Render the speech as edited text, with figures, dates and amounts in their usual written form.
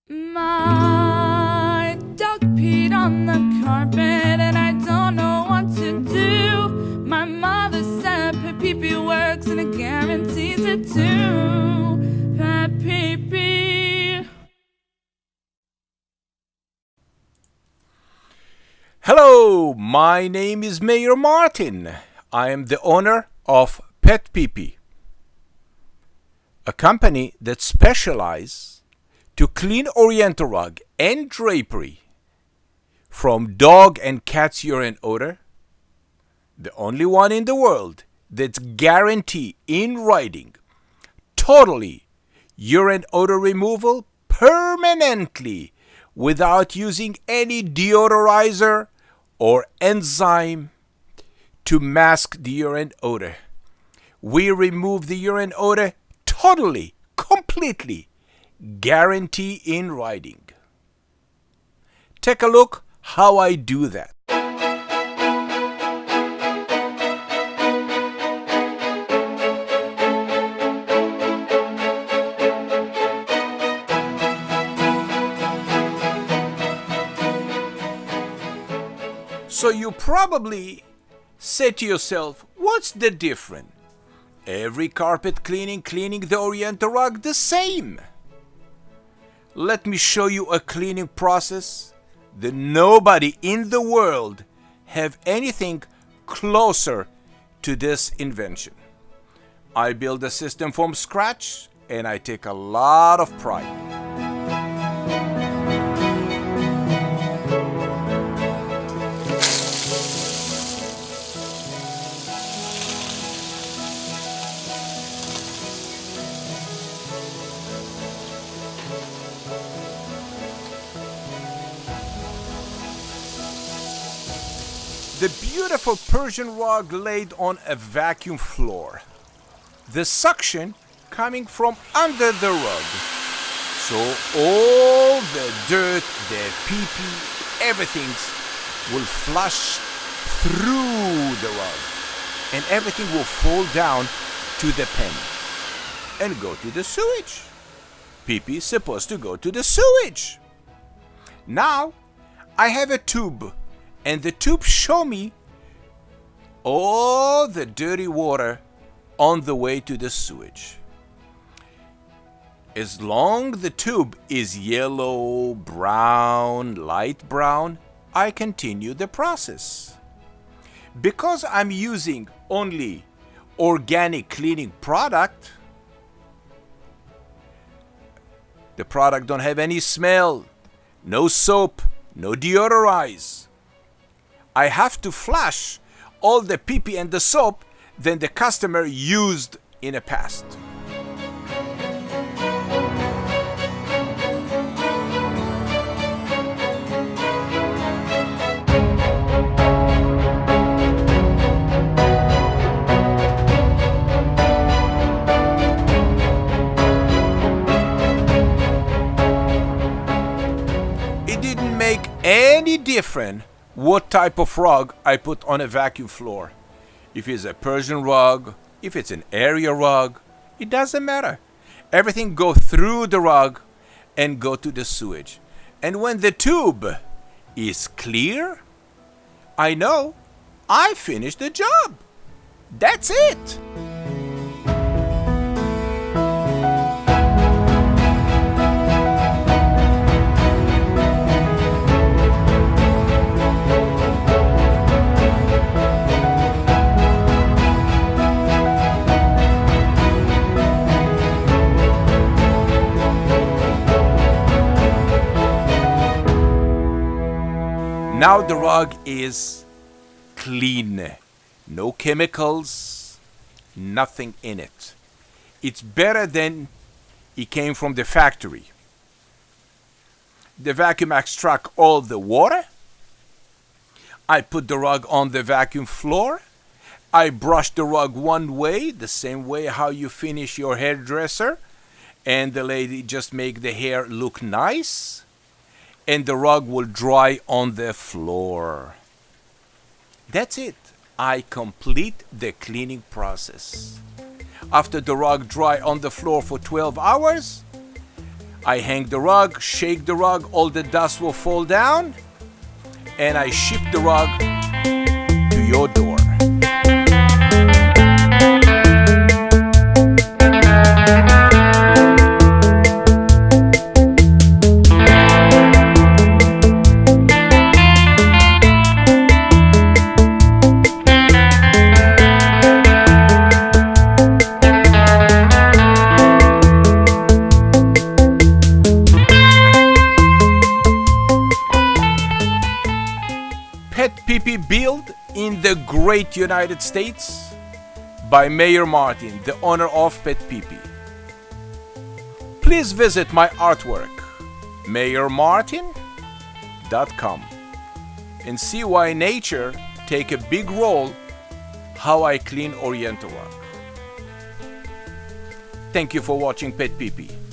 My dog peed on the carpet and I don't know what to do. My mother said PetPeePee works and it guarantees it too. PetPeePee. Hello, my name is Mayor Martin. I am the owner of PetPeePee, a company that specializes to clean Oriental rug and drapery from dog and cat's urine odor, the only one in the world that's guarantee in writing totally urine odor removal permanently without using any deodorizer or enzyme to mask the urine odor. We remove the urine odor totally, completely, guarantee in writing. Take a look how I do that. So you probably said to yourself, what's the difference? Every carpet cleaning the Oriental rug the same. Let me show you a cleaning process that nobody in the world have anything closer to this invention. I build a system from scratch and I take a lot of pride. The beautiful Persian rug laid on a vacuum floor. The suction coming from under the rug. So all the dirt, the pee-pee, everything will flush through the rug. And everything will fall down to the pen and go to the sewage. Pee-pee is supposed to go to the sewage. Now I have a tube. And the tube show me all the dirty water on the way to the sewage. As long the tube is yellow, brown, light brown, I continue the process. Because I'm using only organic cleaning product, the product don't have any smell, no soap, no deodorize. I have to flush all the pee-pee and the soap that the customer used in the past. It didn't make any difference what type of rug I put on a vacuum floor. If it's a Persian rug, if it's an area rug, it doesn't matter. Everything go through the rug and go to the sewage. And when the tube is clear, I know I finished the job. That's it. Now the rug is clean. No chemicals, nothing in it. It's better than it came from the factory. The vacuum extract all the water. I put the rug on the vacuum floor. I brush the rug one way, the same way how you finish your hairdresser. And the lady just make the hair look nice. And the rug will dry on the floor. That's it. I complete the cleaning process. After the rug dry on the floor for 12 hours, I hang the rug, shake the rug, all the dust will fall down, and I ship the rug to your door. PetPeePee built in the great United States by Mayor Martin, the owner of PetPeePee. Please visit my artwork, mayormartin.com, and see why nature take a big role how I clean Oriental rug. Thank you for watching PetPeePee.